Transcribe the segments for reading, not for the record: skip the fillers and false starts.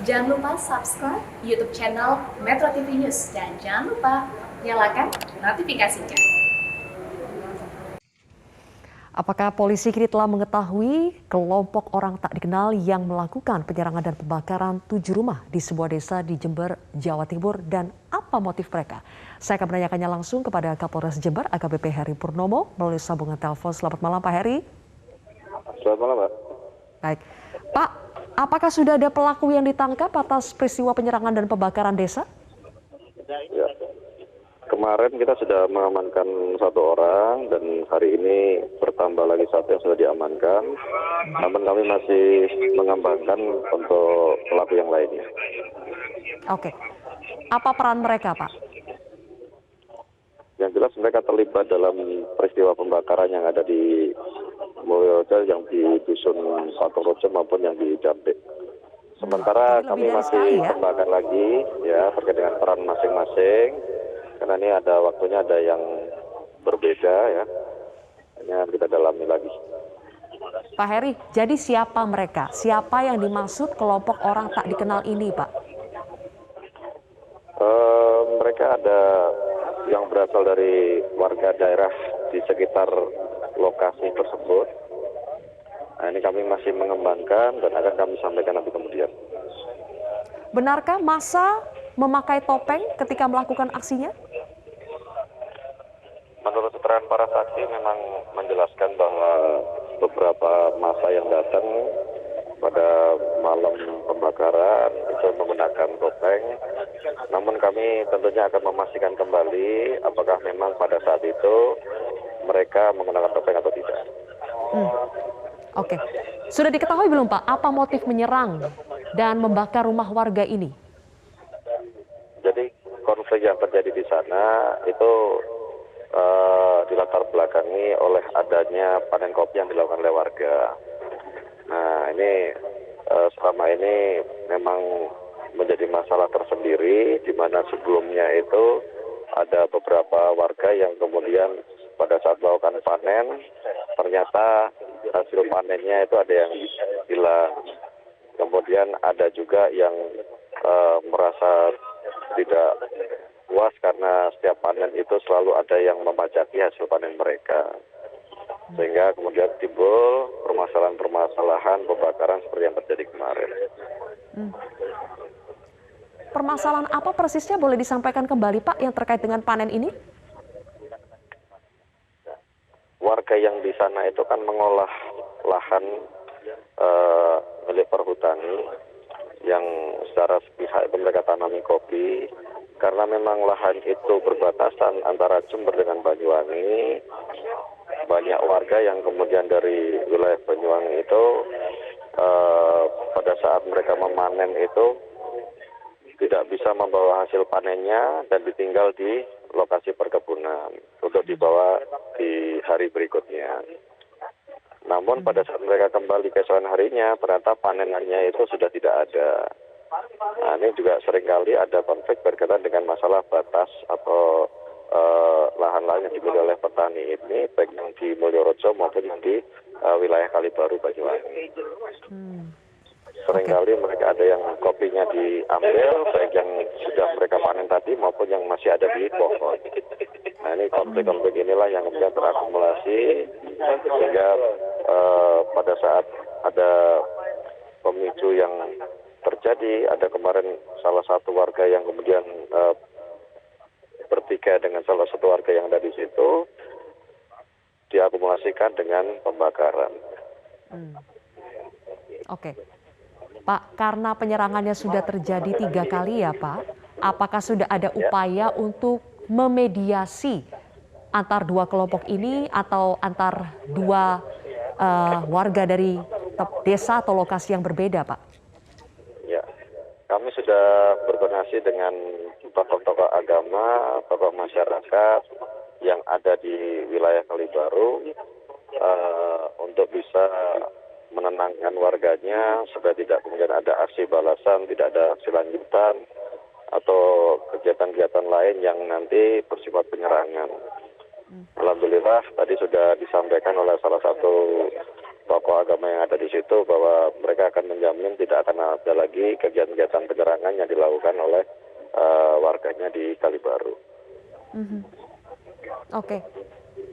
Jangan lupa subscribe YouTube channel Metro TV News dan jangan lupa nyalakan notifikasinya. Apakah polisi kini telah mengetahui kelompok orang tak dikenal yang melakukan penyerangan dan pembakaran 7 rumah di sebuah desa di Jember, Jawa Timur, dan apa motif mereka? Saya akan menanyakannya langsung kepada Kapolres Jember, AKBP Heri Purnomo, melalui sambungan telepon. Selamat malam, Pak Heri. Selamat malam, Pak. Baik, Pak, apakah sudah ada pelaku yang ditangkap atas peristiwa penyerangan dan pembakaran desa? Ya. Kemarin kita sudah mengamankan 1 orang dan hari ini bertambah lagi 1 yang sudah diamankan. Namun kami masih mengembangkan untuk pelaku yang lainnya. Oke, apa peran mereka, Pak? Yang jelas mereka terlibat dalam peristiwa pembakaran yang ada di Mulyorejo, yang di Dusun Patorojo maupun yang di Jambe. Sementara kami masih kembangkan lagi ya terkait dengan peran masing-masing. Karena ini ada waktunya ada yang berbeda ya. Hanya kita dalami lagi. Pak Heri, jadi siapa mereka? Siapa yang dimaksud kelompok orang tak dikenal ini, Pak? Mereka ada yang berasal dari warga daerah di sekitar lokasi tersebut. Nah, ini kami masih mengembangkan dan akan kami sampaikan nanti kemudian. Benarkah massa memakai topeng ketika melakukan aksinya? Menurut keterangan para saksi memang menjelaskan bahwa beberapa massa yang datang pada malam pembakaran itu menggunakan topeng. Namun kami tentunya akan memastikan kembali apakah memang pada saat itu mereka menggunakan topeng atau tidak. Oke, sudah diketahui belum, Pak, apa motif menyerang dan membakar rumah warga ini? Jadi konflik yang terjadi di sana itu dilatar belakangi oleh adanya panen kopi yang dilakukan oleh warga. Nah, ini selama ini memang menjadi masalah tersendiri, di mana sebelumnya itu ada beberapa warga yang kemudian pada saat melakukan panen, ternyata hasil panennya itu ada yang hilang. Kemudian ada juga yang merasa tidak puas karena setiap panen itu selalu ada yang memajaki hasil panen mereka. Sehingga kemudian timbul permasalahan-permasalahan pembakaran seperti yang terjadi kemarin. Permasalahan apa persisnya boleh disampaikan kembali, Pak, yang terkait dengan panen ini? Warga yang di sana itu kan mengolah lahan milik perhutani yang secara sepihak itu mereka tanami kopi. Karena memang lahan itu berbatasan antara Jember dengan Banyuwangi, banyak warga yang kemudian dari wilayah Banyuwangi itu pada saat mereka memanen itu tidak bisa membawa hasil panennya dan ditinggal di lokasi perkebunan untuk dibawa di hari berikutnya. Namun pada saat mereka kembali keesokan harinya, ternyata panenannya itu sudah tidak ada. Nah, ini juga seringkali ada konflik berkaitan dengan masalah batas atau lahan-lahan yang dimiliki oleh petani ini, baik yang di Mulyorejo maupun yang di wilayah Kalibaru, Banyuwangi. Seringkali mereka ada yang kopinya diambil, baik yang sudah mereka panen tadi maupun yang masih ada di pohon. Nah, ini konflik-konflik inilah yang kemudian terakumulasi sehingga pada saat ada pemicu yang terjadi, ada kemarin salah satu warga yang kemudian bertikai dengan salah satu warga yang ada di situ, diakumulasikan dengan pembakaran. Oke, Pak, karena penyerangannya sudah terjadi 3 kali ya, Pak, apakah sudah ada upaya untuk memediasi antar 2 kelompok ini atau antar 2 warga dari desa atau lokasi yang berbeda, Pak? Ya, kami sudah berkoordinasi dengan tokoh-tokoh agama, tokoh masyarakat yang ada di wilayah Kalibaru untuk bisa menenangkan warganya supaya tidak kemudian ada aksi balasan, tidak ada aksi lanjutan atau kegiatan-kegiatan lain yang nanti bersifat penyerangan. Alhamdulillah tadi sudah disampaikan oleh salah satu tokoh agama yang ada di situ bahwa mereka akan menjamin tidak akan ada lagi kegiatan-kegiatan penyerangan yang dilakukan oleh warganya di Kalibaru. Oke.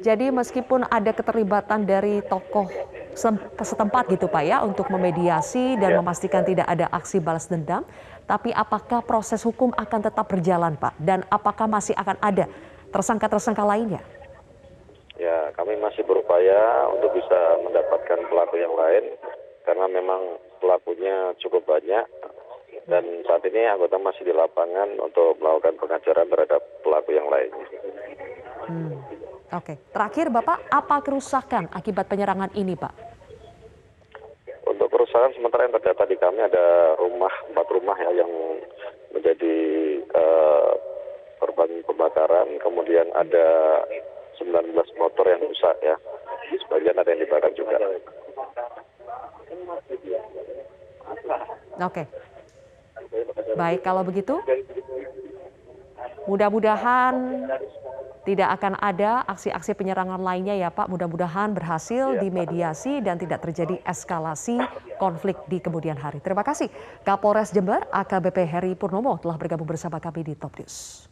Jadi meskipun ada keterlibatan dari tokoh setempat gitu Pak ya untuk memediasi dan Ya. memastikan tidak ada aksi balas dendam, tapi apakah proses hukum akan tetap berjalan Pak? Dan apakah masih akan ada tersangka-tersangka lainnya? Ya, kami masih berupaya untuk bisa mendapatkan pelaku yang lain karena memang pelakunya cukup banyak dan saat ini anggota masih di lapangan untuk melakukan pengajaran terhadap pelaku yang lainnya. Oke. Terakhir Bapak, apa kerusakan akibat penyerangan ini Pak? Untuk kerusakan sementara yang terdata di kami ada 4 rumah ya yang menjadi korban pembakaran, kemudian ada 19 motor yang rusak ya, sebagian ada yang dibakar juga. Oke. Baik, kalau begitu mudah-mudahan tidak akan ada aksi-aksi penyerangan lainnya ya Pak. Mudah-mudahan berhasil dimediasi dan tidak terjadi eskalasi konflik di kemudian hari. Terima kasih Kapolres Jember AKBP Heri Purnomo telah bergabung bersama kami di Top News.